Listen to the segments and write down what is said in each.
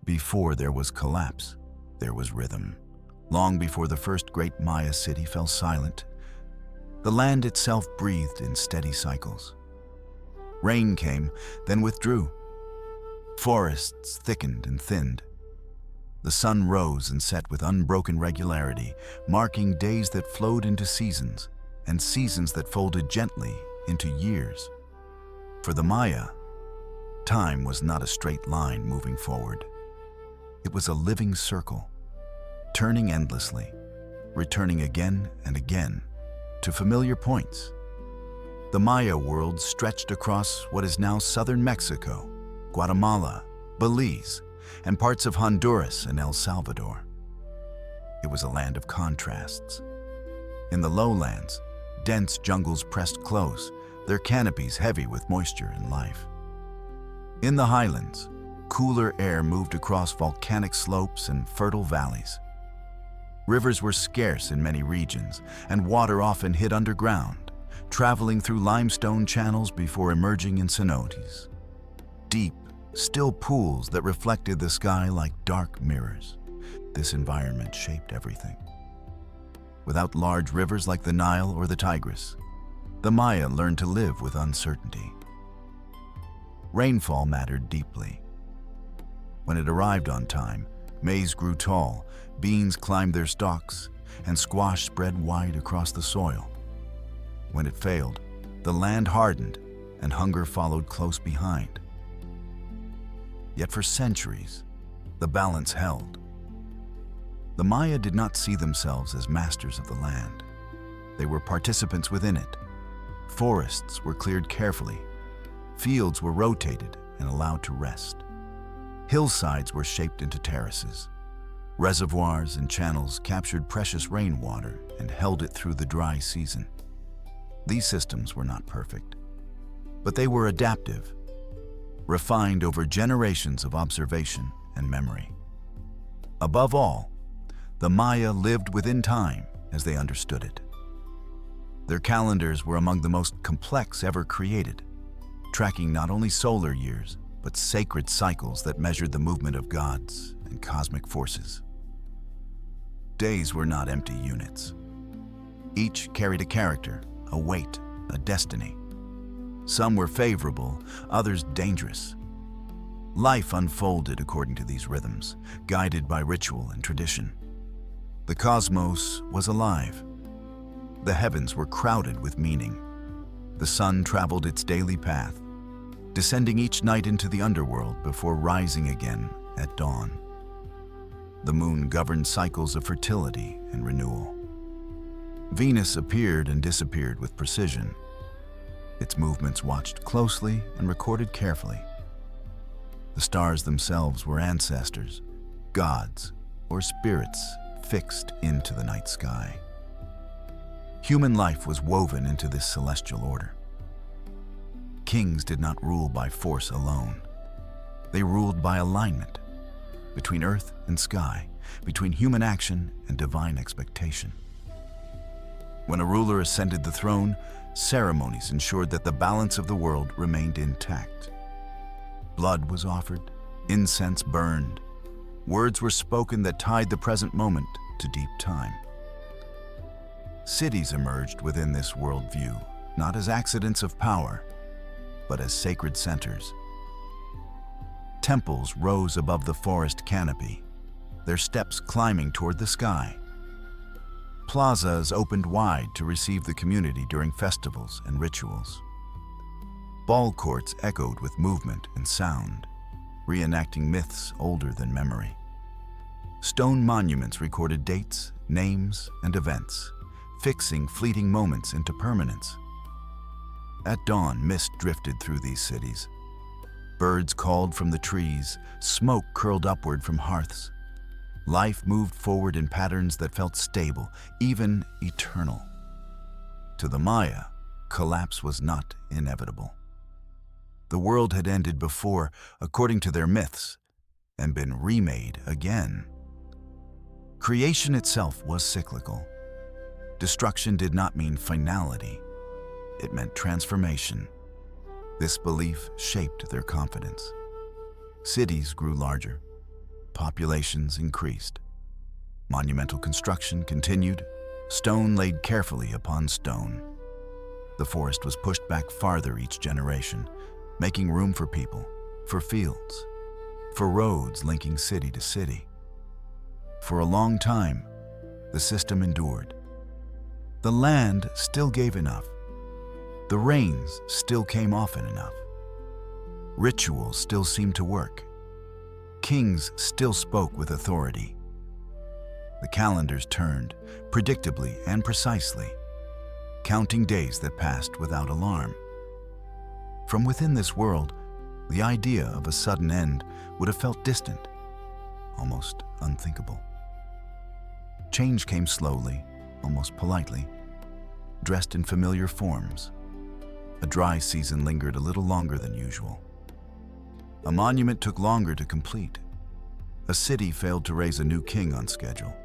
Before there was collapse, there was rhythm. Long before the first great Maya city fell silent, the land itself breathed in steady cycles. Rain came, then withdrew. Forests thickened and thinned. The sun rose and set with unbroken regularity, marking days that flowed into seasons, and seasons that folded gently into years. For the Maya, time was not a straight line moving forward. It was a living circle, turning endlessly, returning again and again to familiar points. The Maya world stretched across what is now southern Mexico, Guatemala, Belize, and parts of Honduras and El Salvador. It was a land of contrasts. In the lowlands, dense jungles pressed close, their canopies heavy with moisture and life. In the highlands, cooler air moved across volcanic slopes and fertile valleys. Rivers were scarce in many regions, and water often hid underground, traveling through limestone channels before emerging in cenotes. Deep, still pools that reflected the sky like dark mirrors. This environment shaped everything. Without large rivers like the Nile or the Tigris, the Maya learned to live with uncertainty. Rainfall mattered deeply. When it arrived on time, maize grew tall, beans climbed their stalks, and squash spread wide across the soil. When it failed, the land hardened, and hunger followed close behind. Yet for centuries, the balance held. The Maya did not see themselves as masters of the land. They were participants within it. Forests were cleared carefully. Fields were rotated and allowed to rest. Hillsides were shaped into terraces. Reservoirs and channels captured precious rainwater and held it through the dry season. These systems were not perfect, but they were adaptive, refined over generations of observation and memory. Above all, the Maya lived within time as they understood it. Their calendars were among the most complex ever created, tracking not only solar years, but sacred cycles that measured the movement of gods and cosmic forces. Days were not empty units. Each carried a character, a weight, a destiny. Some were favorable, others dangerous. Life unfolded according to these rhythms, guided by ritual and tradition. The cosmos was alive. The heavens were crowded with meaning. The sun traveled its daily path, descending each night into the underworld before rising again at dawn. The moon governed cycles of fertility and renewal. Venus appeared and disappeared with precision. Its movements watched closely and recorded carefully. The stars themselves were ancestors, gods, or spirits fixed into the night sky. Human life was woven into this celestial order. Kings did not rule by force alone. They ruled by alignment between earth and sky, between human action and divine expectation. When a ruler ascended the throne, ceremonies ensured that the balance of the world remained intact. Blood was offered, incense burned. Words were spoken that tied the present moment to deep time. Cities emerged within this worldview, not as accidents of power, but as sacred centers. Temples rose above the forest canopy, their steps climbing toward the sky. Plazas opened wide to receive the community during festivals and rituals. Ball courts echoed with movement and sound, reenacting myths older than memory. Stone monuments recorded dates, names, and events, fixing fleeting moments into permanence. At dawn, mist drifted through these cities. Birds called from the trees, smoke curled upward from hearths. Life moved forward in patterns that felt stable, even eternal. To the Maya, collapse was not inevitable. The world had ended before, according to their myths, and been remade again. Creation itself was cyclical. Destruction did not mean finality. It meant transformation. This belief shaped their confidence. Cities grew larger. populations increased. Monumental construction continued, stone laid carefully upon stone. The forest was pushed back farther each generation, making room for people, for fields, for roads linking city to city. For a long time, the system endured. The land still gave enough. The rains still came often enough. Rituals still seemed to work. Kings still spoke with authority. The calendars turned, predictably and precisely, counting days that passed without alarm. From within this world, the idea of a sudden end would have felt distant, almost unthinkable. Change came slowly, almost politely, dressed in familiar forms. A dry season lingered a little longer than usual. A monument took longer to complete. A city failed to raise a new king on schedule.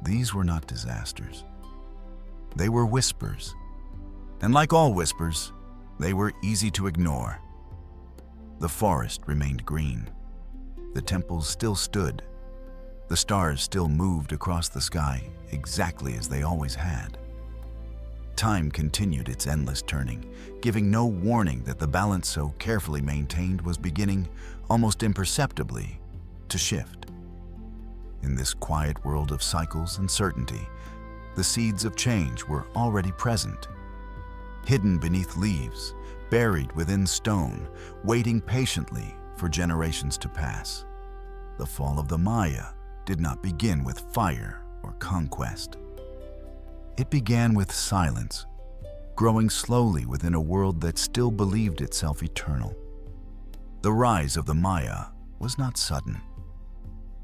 These were not disasters. They were whispers. And like all whispers, they were easy to ignore. The forest remained green. The temples still stood. The stars still moved across the sky exactly as they always had. Time continued its endless turning, giving no warning that the balance so carefully maintained was beginning, almost imperceptibly, to shift. In this quiet world of cycles and certainty, the seeds of change were already present, hidden beneath leaves, buried within stone, waiting patiently for generations to pass. The fall of the Maya did not begin with fire or conquest. It began with silence, growing slowly within a world that still believed itself eternal. The rise of the Maya was not sudden.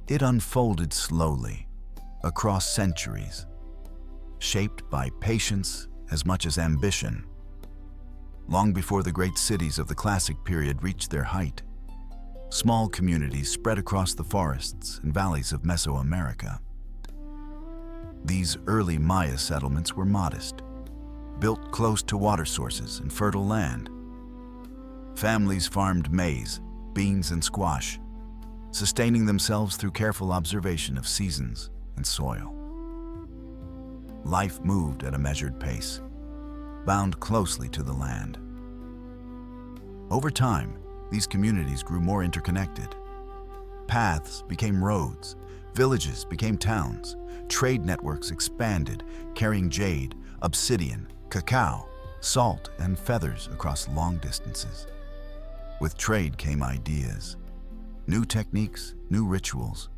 It unfolded slowly, across centuries, shaped by patience as much as ambition. Long before the great cities of the classic period reached their height, small communities spread across the forests and valleys of Mesoamerica. These early Maya settlements were modest, built close to water sources and fertile land. Families farmed maize, beans, and squash, sustaining themselves through careful observation of seasons and soil. Life moved at a measured pace, bound closely to the land. Over time, these communities grew more interconnected. Paths became roads, villages became towns, trade networks expanded, carrying jade, obsidian, cacao, salt, and feathers across long distances. With trade came ideas, new techniques, new rituals,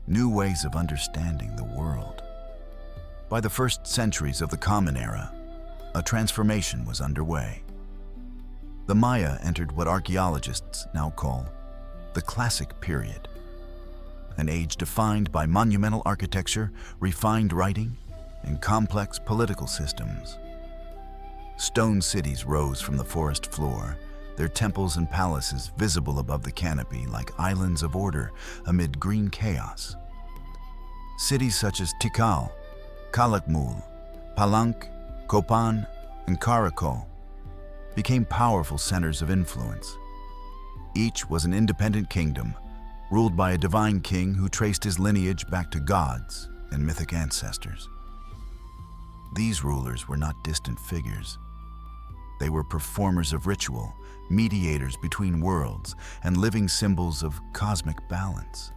new ways of understanding the world. By the first centuries of the Common Era, a transformation was underway. The Maya entered what archaeologists now call the Classic Period, an age defined by monumental architecture, refined writing, and complex political systems. Stone cities rose from the forest floor, their temples and palaces visible above the canopy like islands of order amid green chaos. Cities such as Tikal, Palenque, Copan, and Caracol became powerful centers of influence. Each was an independent kingdom, ruled by a divine king who traced his lineage back to gods and mythic ancestors. These rulers were not distant figures. They were performers of ritual, mediators between worlds, and living symbols of cosmic balance.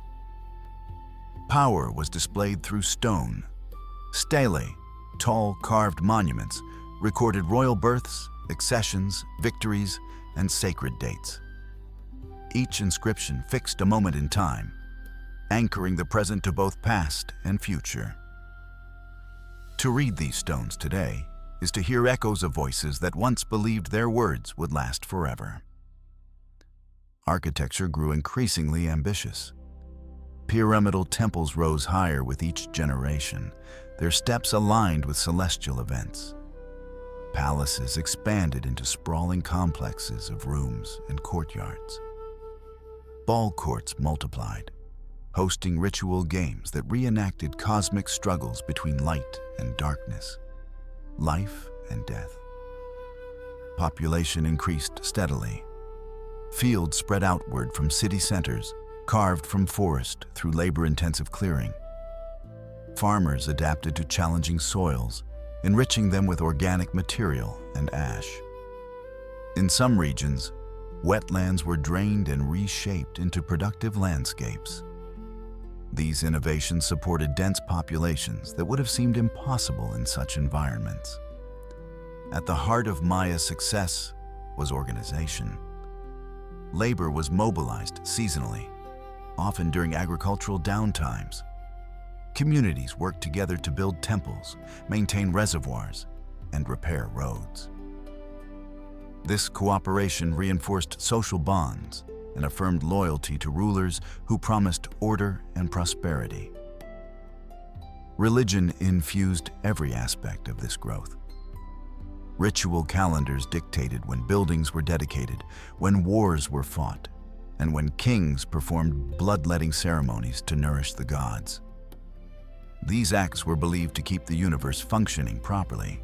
Power was displayed through stone. Stelae, tall carved monuments, recorded royal births, accessions, victories, and sacred dates. Each inscription fixed a moment in time, anchoring the present to both past and future. To read these stones today is to hear echoes of voices that once believed their words would last forever. Architecture grew increasingly ambitious. Pyramidal temples rose higher with each generation, their steps aligned with celestial events. Palaces expanded into sprawling complexes of rooms and courtyards. Ball courts multiplied, hosting ritual games that reenacted cosmic struggles between light and darkness, life and death. Population increased steadily. Fields spread outward from city centers, carved from forest through labor-intensive clearing. Farmers adapted to challenging soils, enriching them with organic material and ash. In some regions, wetlands were drained and reshaped into productive landscapes. These innovations supported dense populations that would have seemed impossible in such environments. At the heart of Maya's success was organization. Labor was mobilized seasonally, often during agricultural downtimes. Communities worked together to build temples, maintain reservoirs, and repair roads. This cooperation reinforced social bonds and affirmed loyalty to rulers who promised order and prosperity. Religion infused every aspect of this growth. Ritual calendars dictated when buildings were dedicated, when wars were fought, and when kings performed bloodletting ceremonies to nourish the gods. These acts were believed to keep the universe functioning properly.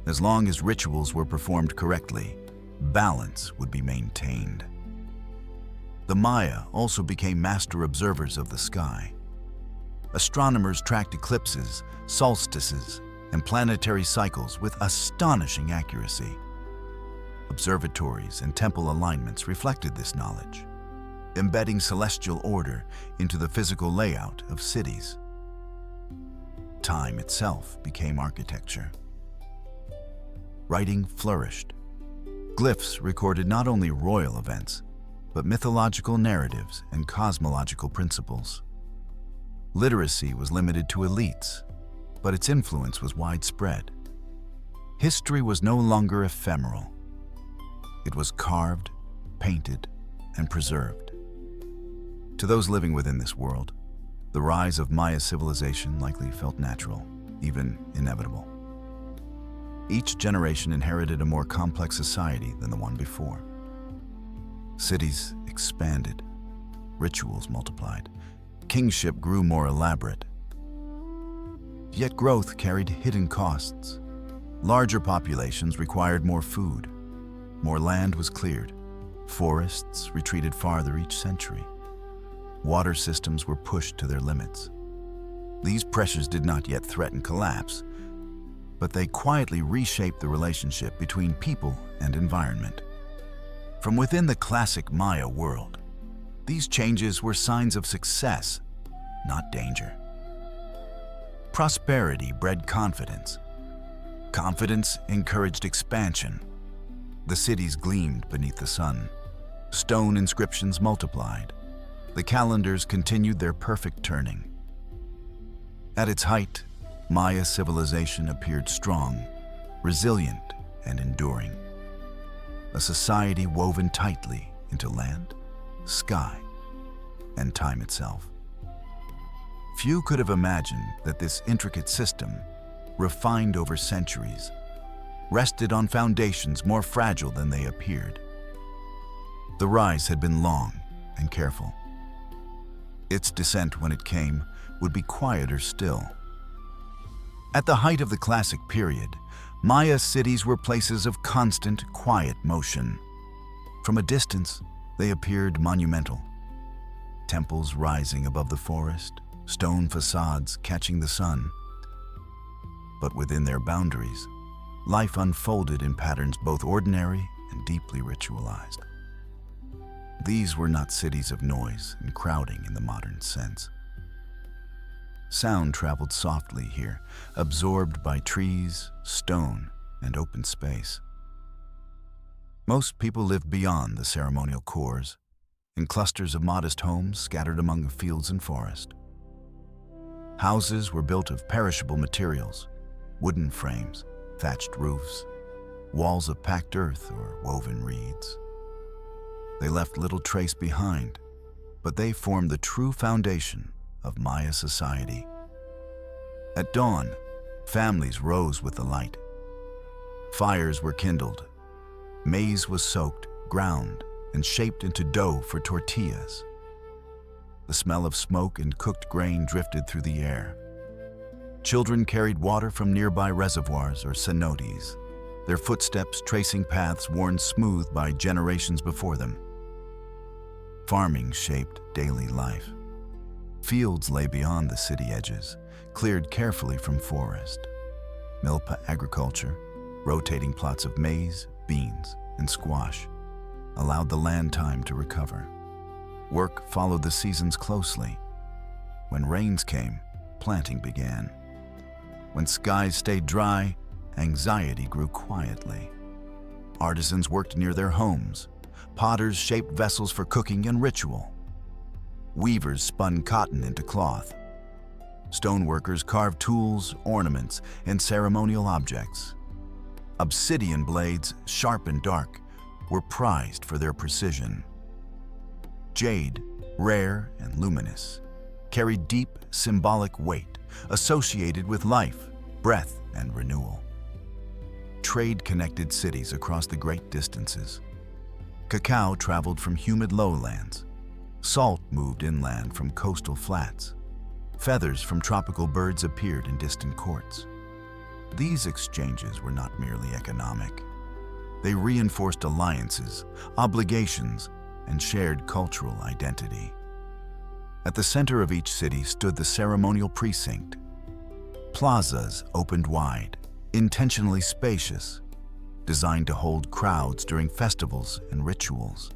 As long as rituals were performed correctly, balance would be maintained. The Maya also became master observers of the sky. Astronomers tracked eclipses, solstices, and planetary cycles with astonishing accuracy. Observatories and temple alignments reflected this knowledge, embedding celestial order into the physical layout of cities. Time itself became architecture. Writing flourished. Glyphs recorded not only royal events, but mythological narratives and cosmological principles. Literacy was limited to elites, but its influence was widespread. History was no longer ephemeral. It was carved, painted, and preserved. To those living within this world, the rise of Maya civilization likely felt natural, even inevitable. Each generation inherited a more complex society than the one before. Cities expanded, rituals multiplied, kingship grew more elaborate. Yet growth carried hidden costs. Larger populations required more food. More land was cleared. Forests retreated farther each century. Water systems were pushed to their limits. These pressures did not yet threaten collapse, but they quietly reshaped the relationship between people and environment. From within the classic Maya world, these changes were signs of success, not danger. Prosperity bred confidence. Confidence encouraged expansion. The cities gleamed beneath the sun. Stone inscriptions multiplied. The calendars continued their perfect turning. At its height, Maya civilization appeared strong, resilient, and enduring. A society woven tightly into land, sky, and time itself. Few could have imagined that this intricate system, refined over centuries, rested on foundations more fragile than they appeared. The rise had been long and careful. Its descent, when it came, would be quieter still. At the height of the classic period, Maya cities were places of constant, quiet motion. From a distance, they appeared monumental. Temples rising above the forest, stone facades catching the sun. But within their boundaries, life unfolded in patterns both ordinary and deeply ritualized. These were not cities of noise and crowding in the modern sense. Sound traveled softly here, absorbed by trees, stone, and open space. Most people lived beyond the ceremonial cores, in clusters of modest homes scattered among the fields and forest. Houses were built of perishable materials, wooden frames, thatched roofs, walls of packed earth or woven reeds. They left little trace behind, but they formed the true foundation of Maya society. At dawn, families rose with the light. Fires were kindled. Maize was soaked, ground, and shaped into dough for tortillas. The smell of smoke and cooked grain drifted through the air. Children carried water from nearby reservoirs or cenotes, their footsteps tracing paths worn smooth by generations before them. Farming shaped daily life. Fields lay beyond the city edges, cleared carefully from forest. Milpa agriculture, rotating plots of maize, beans, and squash, allowed the land time to recover. Work followed the seasons closely. When rains came, planting began. When skies stayed dry, anxiety grew quietly. Artisans worked near their homes. Potters shaped vessels for cooking and ritual. Weavers spun cotton into cloth. Stoneworkers carved tools, ornaments, and ceremonial objects. Obsidian blades, sharp and dark, were prized for their precision. Jade, rare and luminous, carried deep, symbolic weight associated with life, breath, and renewal. Trade connected cities across the great distances. Cacao traveled from humid lowlands. Salt moved inland from coastal flats. Feathers from tropical birds appeared in distant courts. These exchanges were not merely economic. They reinforced alliances, obligations, and shared cultural identity. At the center of each city stood the ceremonial precinct. Plazas opened wide, intentionally spacious, designed to hold crowds during festivals and rituals.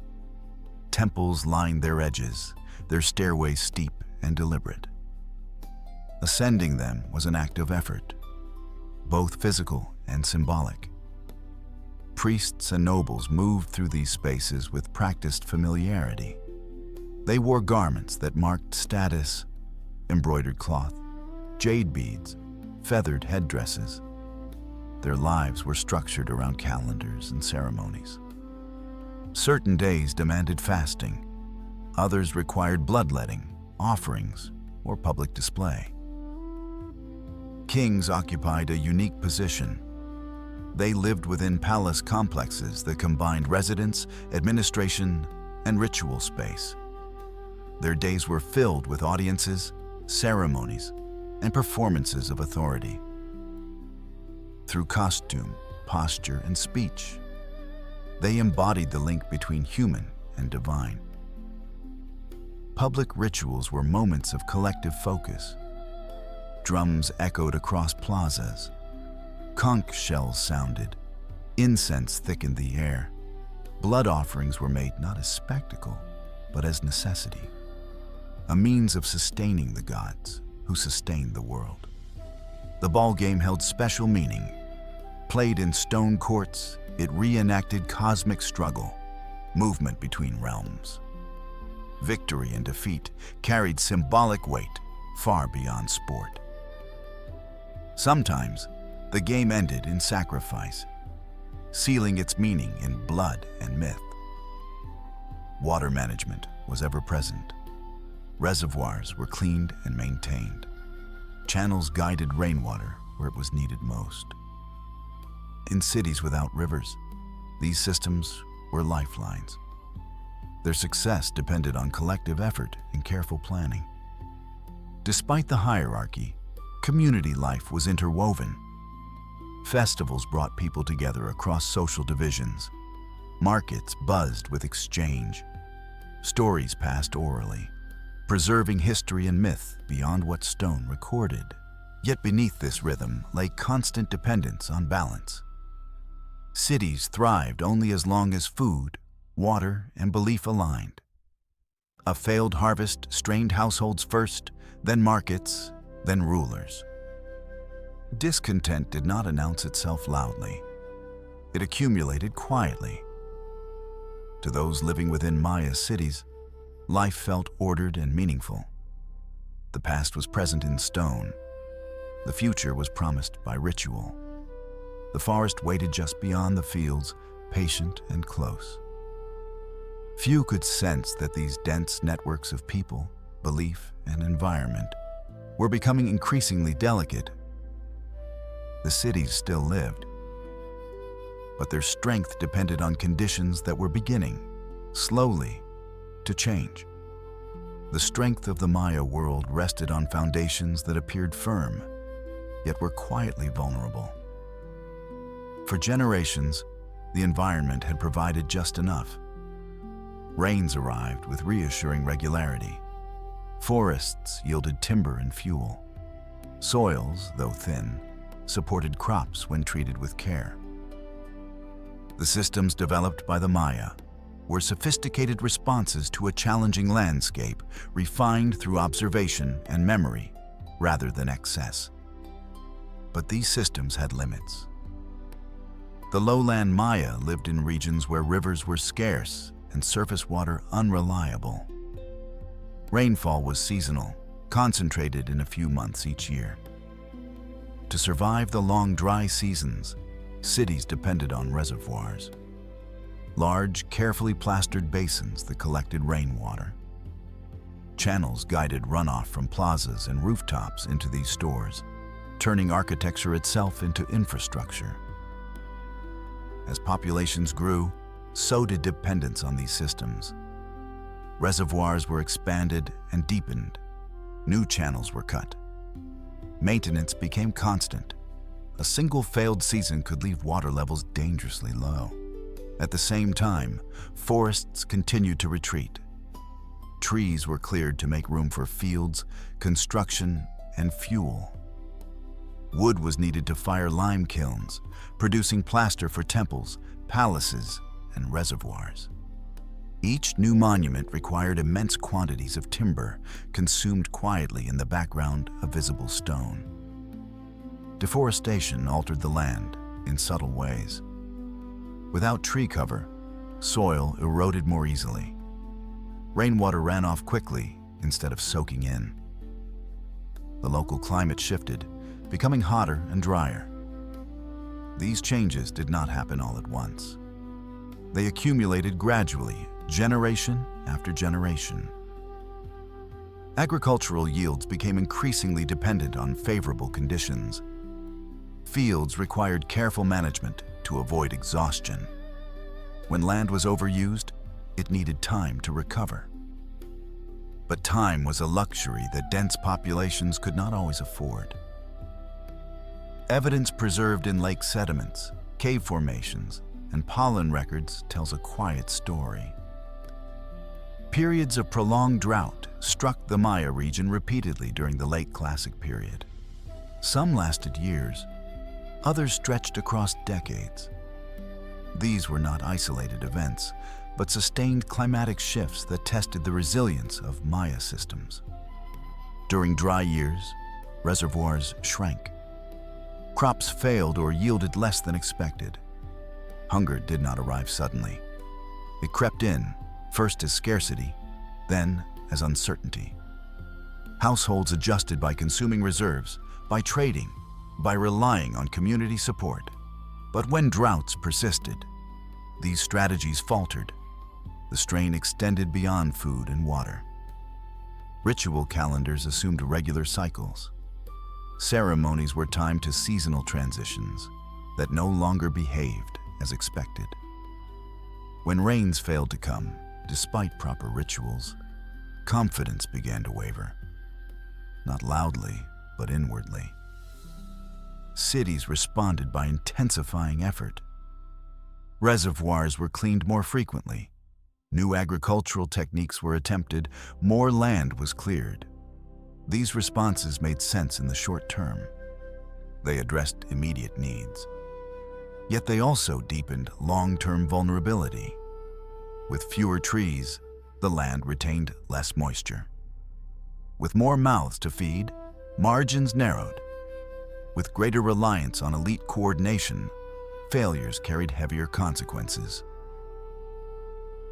Temples lined their edges, their stairways steep and deliberate. Ascending them was an act of effort, both physical and symbolic. Priests and nobles moved through these spaces with practiced familiarity. They wore garments that marked status, embroidered cloth, jade beads, feathered headdresses. Their lives were structured around calendars and ceremonies. Certain days demanded fasting. Others required bloodletting, offerings, or public display. Kings occupied a unique position. They lived within palace complexes that combined residence, administration, and ritual space. Their days were filled with audiences, ceremonies, and performances of authority. Through costume, posture, and speech, they embodied the link between human and divine. Public rituals were moments of collective focus. Drums echoed across plazas. Conch shells sounded. Incense thickened the air. Blood offerings were made not as spectacle, but as necessity, a means of sustaining the gods who sustained the world. The ball game held special meaning. Played in stone courts, it reenacted cosmic struggle, movement between realms. Victory and defeat carried symbolic weight far beyond sport. Sometimes, the game ended in sacrifice, sealing its meaning in blood and myth. Water management was ever present. Reservoirs were cleaned and maintained. Channels guided rainwater where it was needed most. In cities without rivers, these systems were lifelines. Their success depended on collective effort and careful planning. Despite the hierarchy, community life was interwoven. Festivals brought people together across social divisions. Markets buzzed with exchange. Stories passed orally, preserving history and myth beyond what stone recorded. Yet beneath this rhythm lay constant dependence on balance. Cities thrived only as long as food, water, and belief aligned. A failed harvest strained households first, then markets, then rulers. Discontent did not announce itself loudly. It accumulated quietly. To those living within Maya's cities, life felt ordered and meaningful. The past was present in stone. The future was promised by ritual. The forest waited just beyond the fields, patient and close. Few could sense that these dense networks of people, belief, and environment were becoming increasingly delicate. The cities still lived, but their strength depended on conditions that were beginning, slowly, to change. The strength of the Maya world rested on foundations that appeared firm, yet were quietly vulnerable. For generations, the environment had provided just enough. Rains arrived with reassuring regularity. Forests yielded timber and fuel. Soils, though thin, supported crops when treated with care. The systems developed by the Maya were sophisticated responses to a challenging landscape, refined through observation and memory rather than excess. But these systems had limits. The lowland Maya lived in regions where rivers were scarce and surface water unreliable. Rainfall was seasonal, concentrated in a few months each year. To survive the long dry seasons, cities depended on reservoirs. Large, carefully plastered basins that collected rainwater. Channels guided runoff from plazas and rooftops into these stores, turning architecture itself into infrastructure. As populations grew, so did dependence on these systems. Reservoirs were expanded and deepened. New channels were cut. Maintenance became constant. A single failed season could leave water levels dangerously low. At the same time, forests continued to retreat. Trees were cleared to make room for fields, construction, and fuel. Wood was needed to fire lime kilns, producing plaster for temples, palaces, and reservoirs. Each new monument required immense quantities of timber, consumed quietly in the background of visible stone. Deforestation altered the land in subtle ways. Without tree cover, soil eroded more easily. Rainwater ran off quickly instead of soaking in. The local climate shifted, becoming hotter and drier. These changes did not happen all at once. They accumulated gradually, generation after generation. Agricultural yields became increasingly dependent on favorable conditions. Fields required careful management to avoid exhaustion. When land was overused, it needed time to recover. But time was a luxury that dense populations could not always afford. Evidence preserved in lake sediments, cave formations, and pollen records tells a quiet story. Periods of prolonged drought struck the Maya region repeatedly during the late Classic period. Some lasted years, others stretched across decades. These were not isolated events, but sustained climatic shifts that tested the resilience of Maya systems. During dry years, reservoirs shrank. Crops failed or yielded less than expected. Hunger did not arrive suddenly. It crept in, first as scarcity, then as uncertainty. Households adjusted by consuming reserves, by trading, by relying on community support. But when droughts persisted, these strategies faltered. The strain extended beyond food and water. Ritual calendars assumed regular cycles. Ceremonies were timed to seasonal transitions that no longer behaved as expected. When rains failed to come, despite proper rituals, confidence began to waver. Not loudly, but inwardly. Cities responded by intensifying effort. Reservoirs were cleaned more frequently. New agricultural techniques were attempted. More land was cleared. These responses made sense in the short term. They addressed immediate needs. Yet they also deepened long-term vulnerability. With fewer trees, the land retained less moisture. With more mouths to feed, margins narrowed. With greater reliance on elite coordination, failures carried heavier consequences.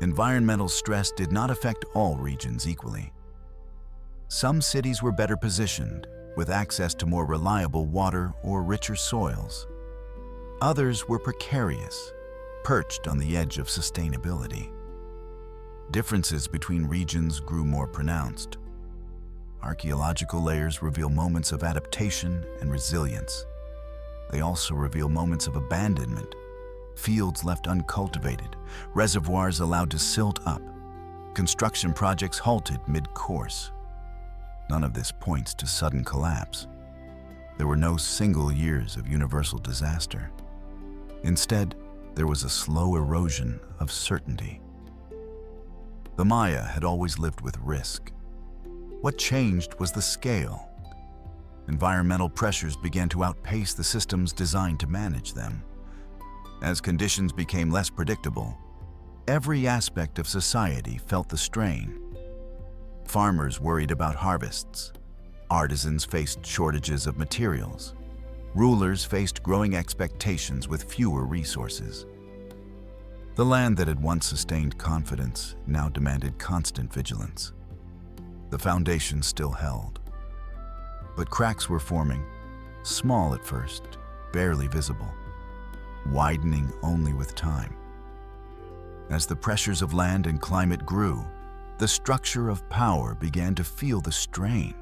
Environmental stress did not affect all regions equally. Some cities were better positioned, with access to more reliable water or richer soils. Others were precarious, perched on the edge of sustainability. Differences between regions grew more pronounced. Archaeological layers reveal moments of adaptation and resilience. They also reveal moments of abandonment, fields left uncultivated, reservoirs allowed to silt up, construction projects halted mid-course. None of this points to sudden collapse. There were no single years of universal disaster. Instead, there was a slow erosion of certainty. The Maya had always lived with risk. What changed was the scale. Environmental pressures began to outpace the systems designed to manage them. As conditions became less predictable, every aspect of society felt the strain. Farmers worried about harvests. Artisans faced shortages of materials. Rulers faced growing expectations with fewer resources. The land that had once sustained confidence now demanded constant vigilance. The foundation still held, but cracks were forming, small at first, barely visible, widening only with time. As the pressures of land and climate grew, the structure of power began to feel the strain.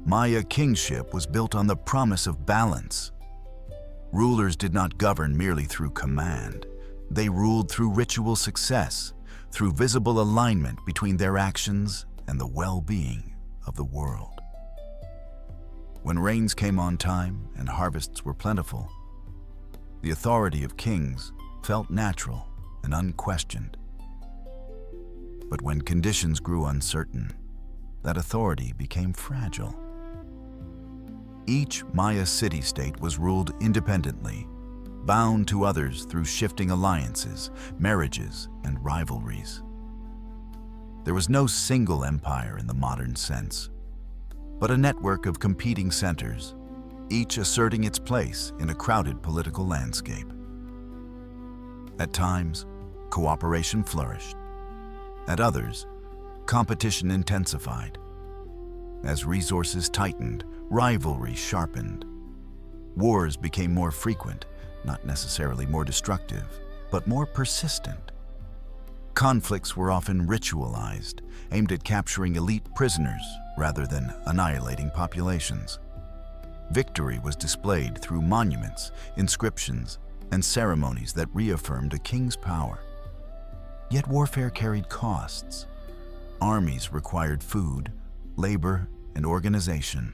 Maya kingship was built on the promise of balance. Rulers did not govern merely through command. They ruled through ritual success, through visible alignment between their actions and the well-being of the world. When rains came on time and harvests were plentiful, the authority of kings felt natural and unquestioned. But when conditions grew uncertain, that authority became fragile. Each Maya city-state was ruled independently, bound to others through shifting alliances, marriages, and rivalries. There was no single empire in the modern sense, but a network of competing centers, each asserting its place in a crowded political landscape. At times, cooperation flourished. At others, competition intensified. As resources tightened, rivalry sharpened. Wars became more frequent, not necessarily more destructive, but more persistent. Conflicts were often ritualized, aimed at capturing elite prisoners rather than annihilating populations. Victory was displayed through monuments, inscriptions, and ceremonies that reaffirmed a king's power. Yet warfare carried costs. Armies required food, labor, and organization.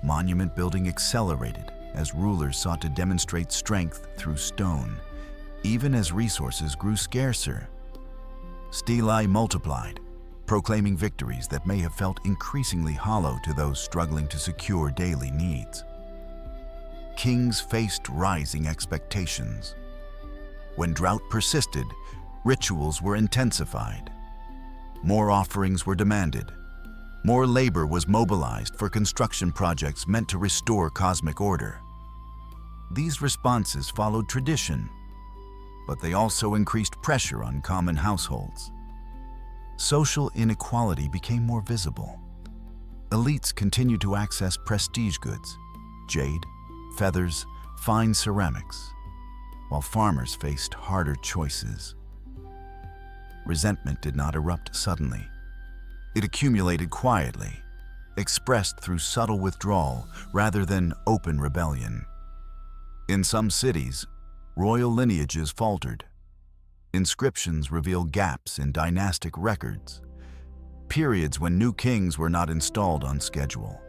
Monument building accelerated as rulers sought to demonstrate strength through stone, even as resources grew scarcer. Stelae multiplied, proclaiming victories that may have felt increasingly hollow to those struggling to secure daily needs. Kings faced rising expectations. When drought persisted, rituals were intensified. More offerings were demanded. More labor was mobilized for construction projects meant to restore cosmic order. These responses followed tradition, but they also increased pressure on common households. Social inequality became more visible. Elites continued to access prestige goods, jade, feathers, fine ceramics, while farmers faced harder choices. Resentment did not erupt suddenly. It accumulated quietly, expressed through subtle withdrawal rather than open rebellion. In some cities, royal lineages faltered. Inscriptions reveal gaps in dynastic records, periods when new kings were not installed on schedule,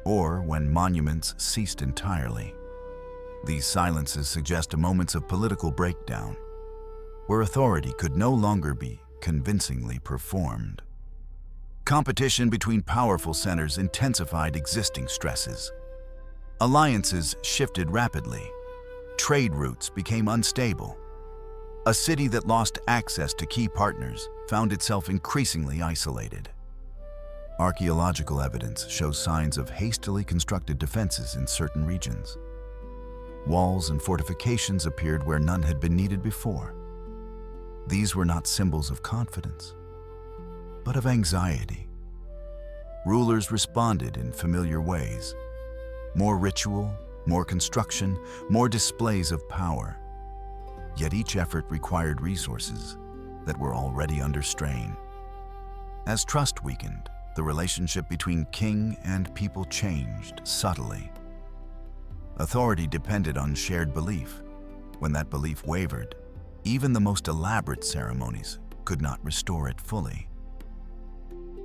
or when monuments ceased entirely. These silences suggest moments of political breakdown, where authority could no longer be convincingly performed. Competition between powerful centers intensified existing stresses. Alliances shifted rapidly. Trade routes became unstable. A city that lost access to key partners found itself increasingly isolated. Archaeological evidence shows signs of hastily constructed defenses in certain regions. Walls and fortifications appeared where none had been needed before. These were not symbols of confidence, but of anxiety. Rulers responded in familiar ways. More ritual, more construction, more displays of power. Yet each effort required resources that were already under strain. As trust weakened, the relationship between king and people changed subtly. Authority depended on shared belief. When that belief wavered, even the most elaborate ceremonies could not restore it fully.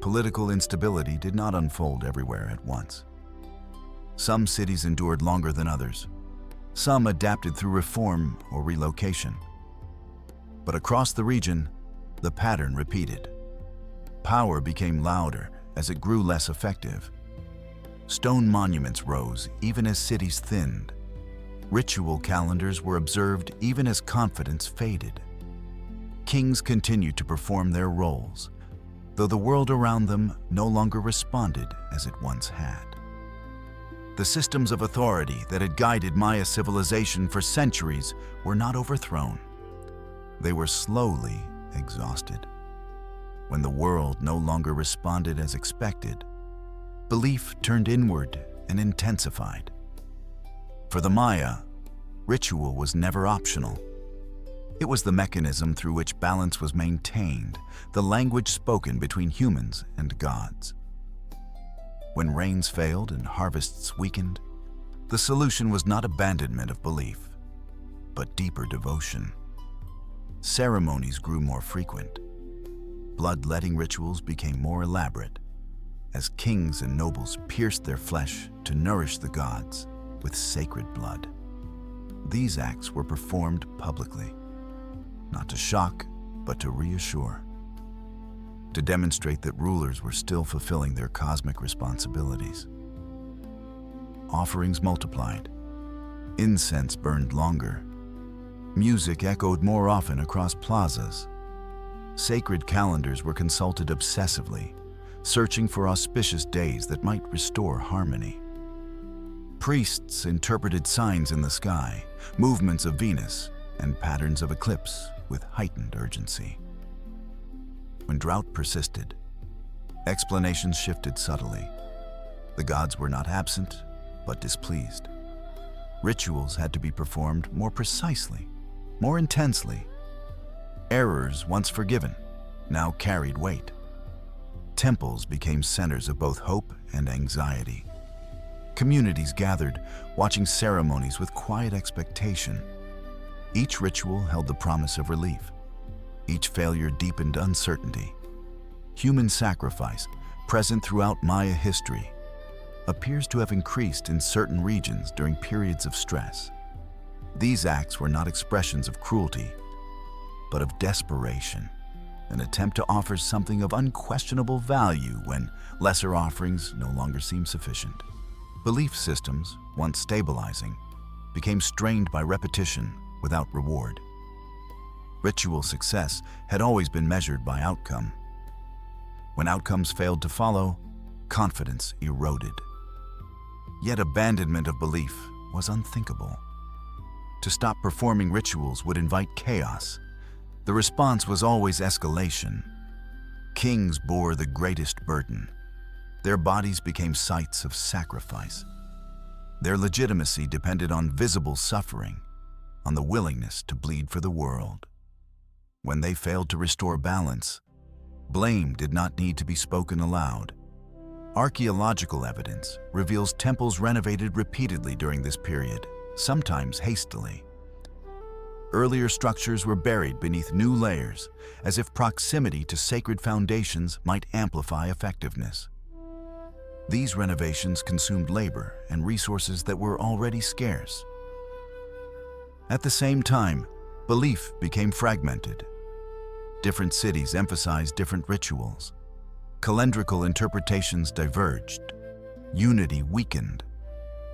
Political instability did not unfold everywhere at once. Some cities endured longer than others. Some adapted through reform or relocation. But across the region, The pattern repeated. Power became louder as it grew less effective. Stone monuments rose even as cities thinned. Ritual calendars were observed even as confidence faded. Kings continued to perform their roles, though the world around them no longer responded as it once had. The systems of authority that had guided Maya civilization for centuries were not overthrown. They were slowly exhausted. When the world no longer responded as expected, belief turned inward and intensified. For the Maya, ritual was never optional. It was the mechanism through which balance was maintained, the language spoken between humans and gods. When rains failed and harvests weakened, the solution was not abandonment of belief, but deeper devotion. Ceremonies grew more frequent. Bloodletting rituals became more elaborate, as kings and nobles pierced their flesh to nourish the gods with sacred blood. These acts were performed publicly, not to shock, but to reassure, to demonstrate that rulers were still fulfilling their cosmic responsibilities. Offerings multiplied, incense burned longer, music echoed more often across plazas. Sacred calendars were consulted obsessively, searching for auspicious days that might restore harmony. Priests interpreted signs in the sky, movements of Venus, and patterns of eclipse with heightened urgency. When drought persisted, explanations shifted subtly. The gods were not absent, but displeased. Rituals had to be performed more precisely, more intensely. Errors, once forgiven, now carried weight. Temples became centers of both hope and anxiety. Communities gathered, watching ceremonies with quiet expectation. Each ritual held the promise of relief. Each failure deepened uncertainty. Human sacrifice, present throughout Maya history, appears to have increased in certain regions during periods of stress. These acts were not expressions of cruelty, but of desperation, an attempt to offer something of unquestionable value when lesser offerings no longer seemed sufficient. Belief systems, once stabilizing, became strained by repetition without reward. Ritual success had always been measured by outcome. When outcomes failed to follow, confidence eroded. Yet abandonment of belief was unthinkable. To stop performing rituals would invite chaos. The response was always escalation. Kings bore the greatest burden. Their bodies became sites of sacrifice. Their legitimacy depended on visible suffering, on the willingness to bleed for the world. When they failed to restore balance, blame did not need to be spoken aloud. Archaeological evidence reveals temples renovated repeatedly during this period, sometimes hastily. Earlier structures were buried beneath new layers, as if proximity to sacred foundations might amplify effectiveness. These renovations consumed labor and resources that were already scarce. At the same time, belief became fragmented. Different cities emphasized different rituals. Calendrical interpretations diverged. Unity weakened.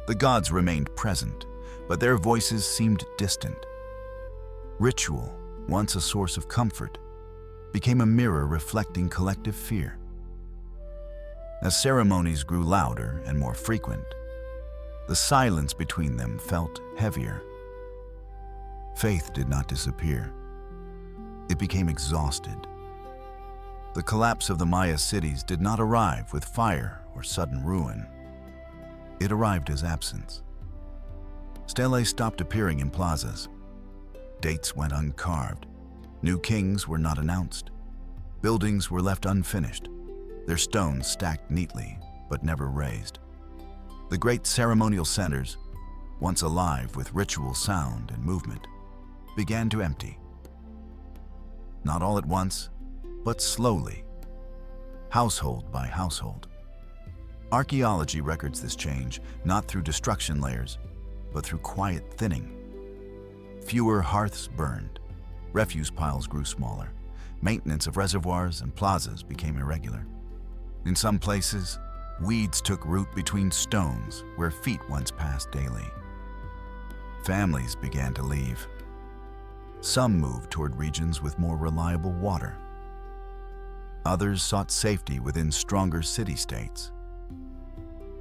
The gods remained present, but their voices seemed distant. Ritual, once a source of comfort, became a mirror reflecting collective fear. As ceremonies grew louder and more frequent, the silence between them felt heavier. Faith did not disappear. It became exhausted. The collapse of the Maya cities did not arrive with fire or sudden ruin. It arrived as absence. Steles stopped appearing in plazas. Dates went uncarved. New kings were not announced. Buildings were left unfinished, their stones stacked neatly but never raised. The great ceremonial centers, once alive with ritual sound and movement, began to empty. Not all at once, but slowly, household by household. Archaeology records this change not through destruction layers, but through quiet thinning. Fewer hearths burned, refuse piles grew smaller, Maintenance of reservoirs and plazas became irregular. In some places, weeds took root between stones where feet once passed daily. Families began to leave. Some moved toward regions with more reliable water. Others sought safety within stronger city-states.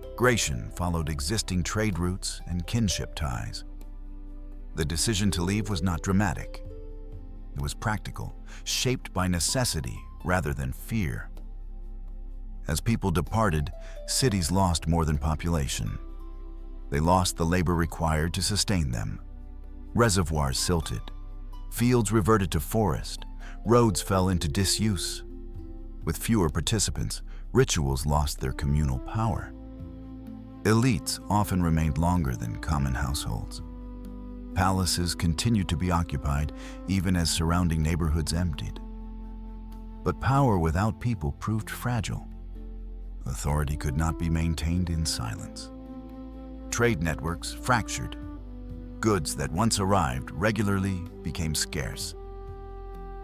Migration followed existing trade routes and kinship ties. The decision to leave was not dramatic. It was practical, shaped by necessity rather than fear. As people departed, cities lost more than population. They lost the labor required to sustain them. Reservoirs silted. Fields reverted to forest. Roads fell into disuse. With fewer participants, rituals lost their communal power. Elites often remained longer than common households. Palaces continued to be occupied even as surrounding neighborhoods emptied. But power without people proved fragile. Authority could not be maintained in silence. Trade networks fractured. Goods that once arrived regularly became scarce.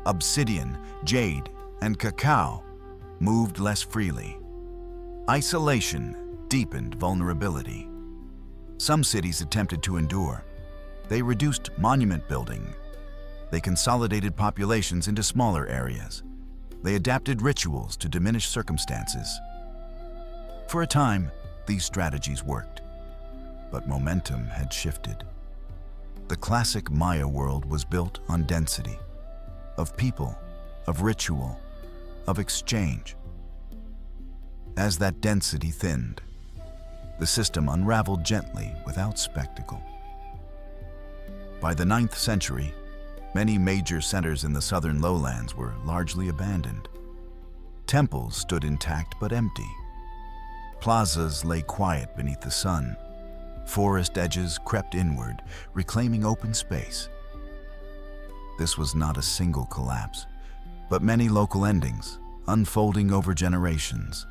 Obsidian, jade, and cacao moved less freely. Isolation deepened vulnerability. Some cities attempted to endure. They reduced monument building. They consolidated populations into smaller areas. They adapted rituals to diminish circumstances. For a time, these strategies worked, but momentum had shifted. The classic Maya world was built on density, of people, of ritual, of exchange. As that density thinned, the system unraveled gently without spectacle. By the 9th century, many major centers in the southern lowlands were largely abandoned. Temples stood intact but empty. Plazas lay quiet beneath the sun. Forest edges crept inward, reclaiming open space. This was not a single collapse, but many local endings, unfolding over generations.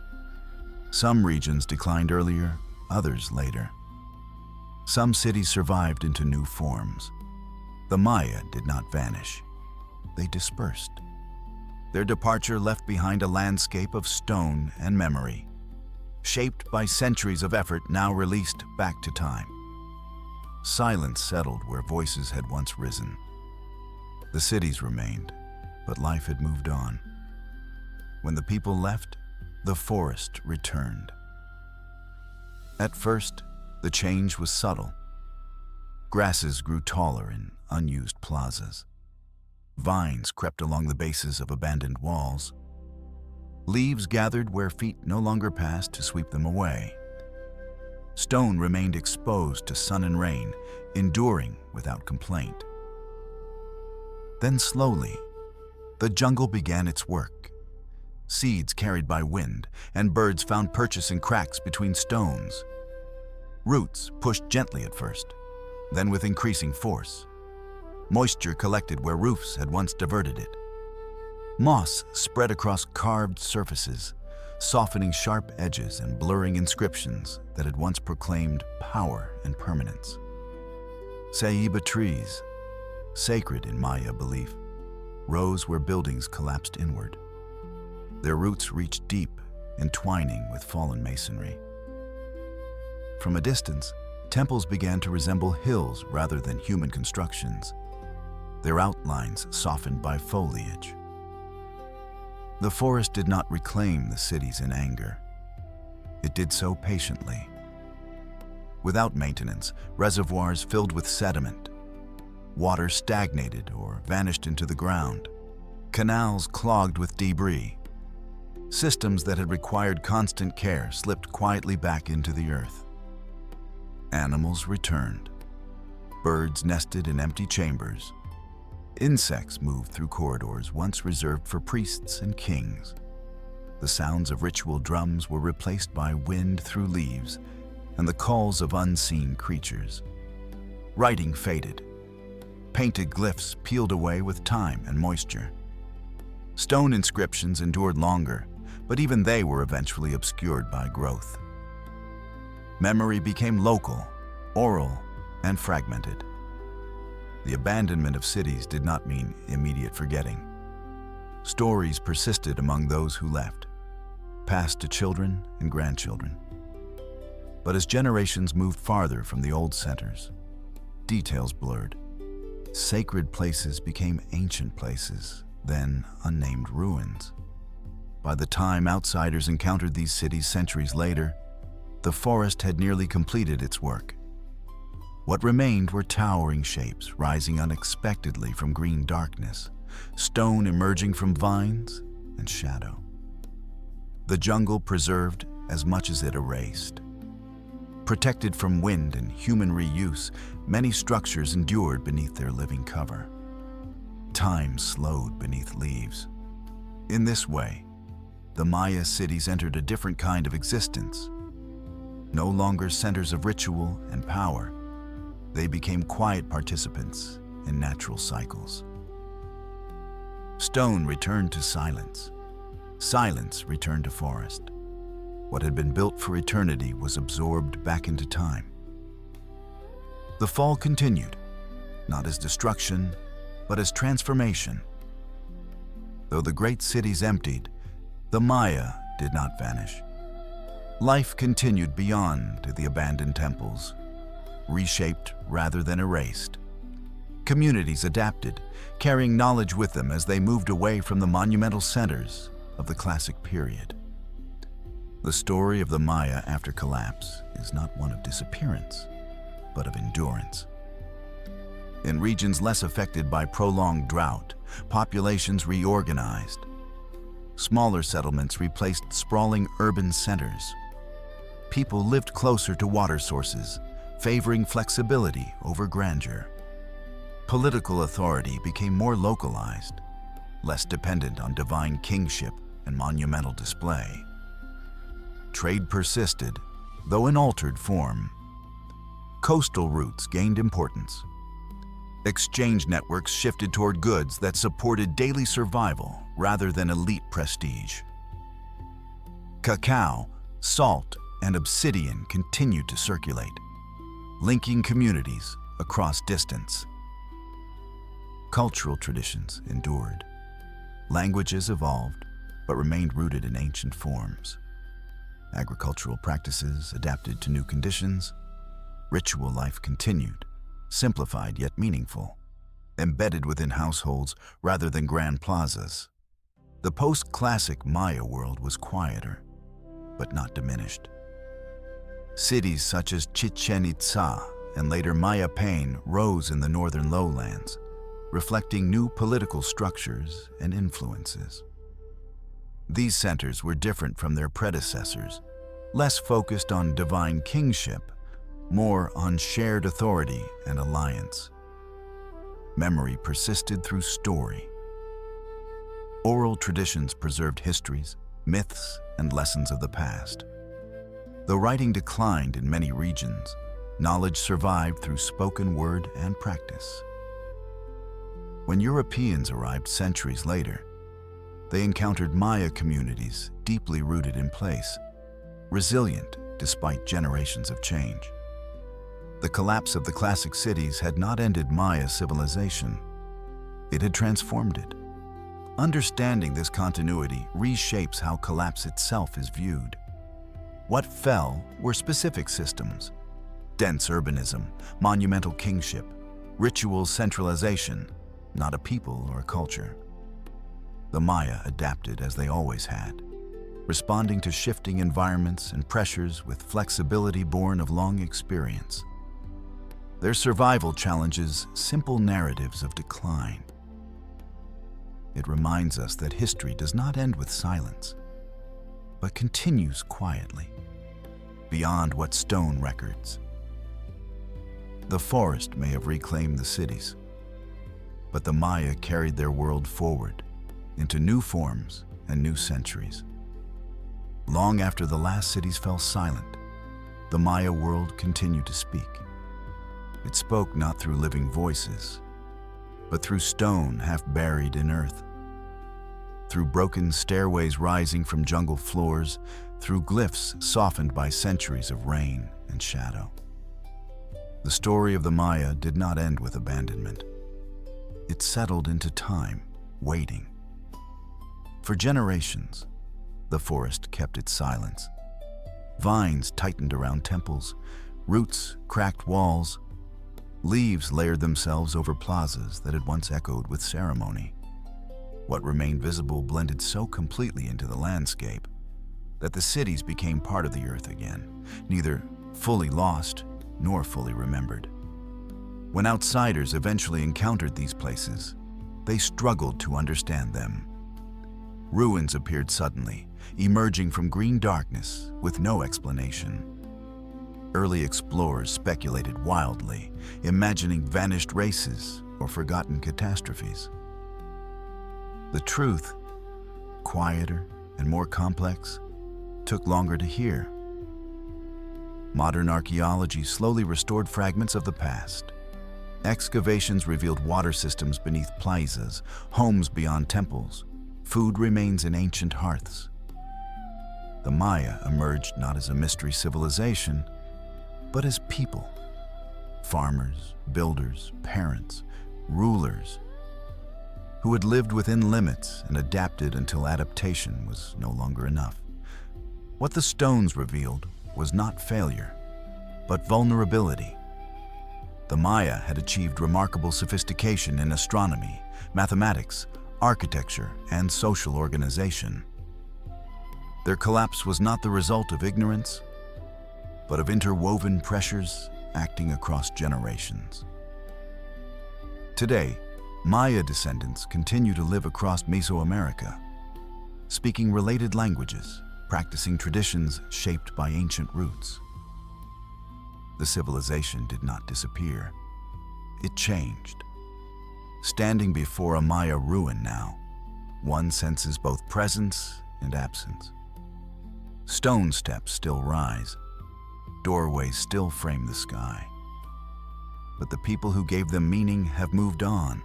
Some regions declined earlier, others later. Some cities survived into new forms. The Maya did not vanish. They dispersed. Their departure left behind a landscape of stone and memory, shaped by centuries of effort now released back to time. Silence settled where voices had once risen. The cities remained, but life had moved on. When the people left, the forest returned. At first, the change was subtle. Grasses grew taller in unused plazas. Vines crept along the bases of abandoned walls. Leaves gathered where feet no longer passed to sweep them away. Stone remained exposed to sun and rain, enduring without complaint. Then slowly, the jungle began its work. Seeds carried by wind, and birds found purchase in cracks between stones. Roots pushed gently at first, then with increasing force. Moisture collected where roofs had once diverted it. Moss spread across carved surfaces, softening sharp edges and blurring inscriptions that had once proclaimed power and permanence. Ceiba trees, sacred in Maya belief, rose where buildings collapsed inward. Their roots reached deep, entwining with fallen masonry. From a distance, temples began to resemble hills rather than human constructions, their outlines softened by foliage. The forest did not reclaim the cities in anger. It did so patiently. Without maintenance, reservoirs filled with sediment. Water stagnated or vanished into the ground. Canals clogged with debris. Systems that had required constant care slipped quietly back into the earth. Animals returned. Birds nested in empty chambers. Insects moved through corridors once reserved for priests and kings. The sounds of ritual drums were replaced by wind through leaves and the calls of unseen creatures. Writing faded. Painted glyphs peeled away with time and moisture. Stone inscriptions endured longer, but even they were eventually obscured by growth. Memory became local, oral, and fragmented. The abandonment of cities did not mean immediate forgetting. Stories persisted among those who left, passed to children and grandchildren. But as generations moved farther from the old centers, details blurred. Sacred places became ancient places, then unnamed ruins. By the time outsiders encountered these cities centuries later, the forest had nearly completed its work. What remained were towering shapes rising unexpectedly from green darkness, stone emerging from vines and shadow. The jungle preserved as much as it erased. Protected from wind and human reuse, many structures endured beneath their living cover. Time slowed beneath leaves. In this way, the Maya cities entered a different kind of existence. No longer centers of ritual and power, they became quiet participants in natural cycles. Stone returned to silence. Silence returned to forest. What had been built for eternity was absorbed back into time. The fall continued, not as destruction, but as transformation. Though the great cities emptied, the Maya did not vanish. Life continued beyond the abandoned temples, reshaped rather than erased. Communities adapted, carrying knowledge with them as they moved away from the monumental centers of the classic period. The story of the Maya after collapse is not one of disappearance, but of endurance. In regions less affected by prolonged drought, populations reorganized. Smaller settlements replaced sprawling urban centers. People lived closer to water sources, favoring flexibility over grandeur. Political authority became more localized, less dependent on divine kingship and monumental display. Trade persisted, though in altered form. Coastal routes gained importance. Exchange networks shifted toward goods that supported daily survival rather than elite prestige. Cacao, salt, and obsidian continued to circulate, linking communities across distance. Cultural traditions endured. Languages evolved, but remained rooted in ancient forms. Agricultural practices adapted to new conditions. Ritual life continued, simplified yet meaningful, embedded within households rather than grand plazas. The post-classic Maya world was quieter, but not diminished. Cities such as Chichen Itza and later Mayapain rose in the northern lowlands, reflecting new political structures and influences. These centers were different from their predecessors, less focused on divine kingship, more on shared authority and alliance. Memory persisted through story. Oral traditions preserved histories, myths, and lessons of the past. Though writing declined in many regions, knowledge survived through spoken word and practice. When Europeans arrived centuries later, they encountered Maya communities deeply rooted in place, resilient despite generations of change. The collapse of the classic cities had not ended Maya civilization. It had transformed it. Understanding this continuity reshapes how collapse itself is viewed. What fell were specific systems: dense urbanism, monumental kingship, ritual centralization, not a people or a culture. The Maya adapted as they always had, responding to shifting environments and pressures with flexibility born of long experience. Their survival challenges simple narratives of decline. It reminds us that history does not end with silence, but continues quietly, beyond what stone records. The forest may have reclaimed the cities, but the Maya carried their world forward into new forms and new centuries. Long after the last cities fell silent, the Maya world continued to speak. It spoke not through living voices, but through stone half buried in earth, through broken stairways rising from jungle floors, through glyphs softened by centuries of rain and shadow. The story of the Maya did not end with abandonment. It settled into time, waiting. For generations, the forest kept its silence. Vines tightened around temples, roots cracked walls, leaves layered themselves over plazas that had once echoed with ceremony. What remained visible blended so completely into the landscape that the cities became part of the earth again, neither fully lost nor fully remembered. When outsiders eventually encountered these places, they struggled to understand them. Ruins appeared suddenly, emerging from green darkness with no explanation. Early explorers speculated wildly, imagining vanished races or forgotten catastrophes. The truth, quieter and more complex, took longer to hear. Modern archaeology slowly restored fragments of the past. Excavations revealed water systems beneath plazas, homes beyond temples, food remains in ancient hearths. The Maya emerged not as a mystery civilization, but as people. Farmers, builders, parents, rulers, who had lived within limits and adapted until adaptation was no longer enough. What the stones revealed was not failure, but vulnerability. The Maya had achieved remarkable sophistication in astronomy, mathematics, architecture, and social organization. Their collapse was not the result of ignorance, but of interwoven pressures acting across generations. Today, Maya descendants continue to live across Mesoamerica, speaking related languages, practicing traditions shaped by ancient roots. The civilization did not disappear. It changed. Standing before a Maya ruin now, one senses both presence and absence. Stone steps still rise. Doorways still frame the sky. But the people who gave them meaning have moved on,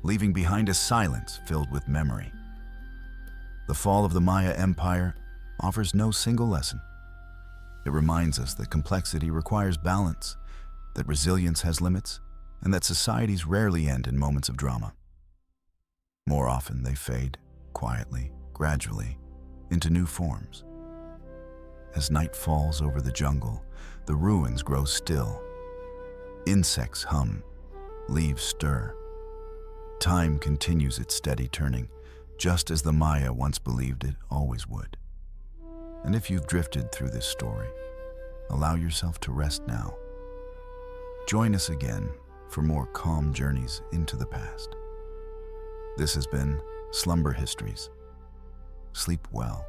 leaving behind a silence filled with memory. The fall of the Maya Empire offers no single lesson. It reminds us that complexity requires balance, that resilience has limits, and that societies rarely end in moments of drama. More often, they fade, quietly, gradually, into new forms. As night falls over the jungle, the ruins grow still. Insects hum, leaves stir. Time continues its steady turning, just as the Maya once believed it always would. And if you've drifted through this story, allow yourself to rest now. Join us again for more calm journeys into the past. This has been Slumber Histories. Sleep well.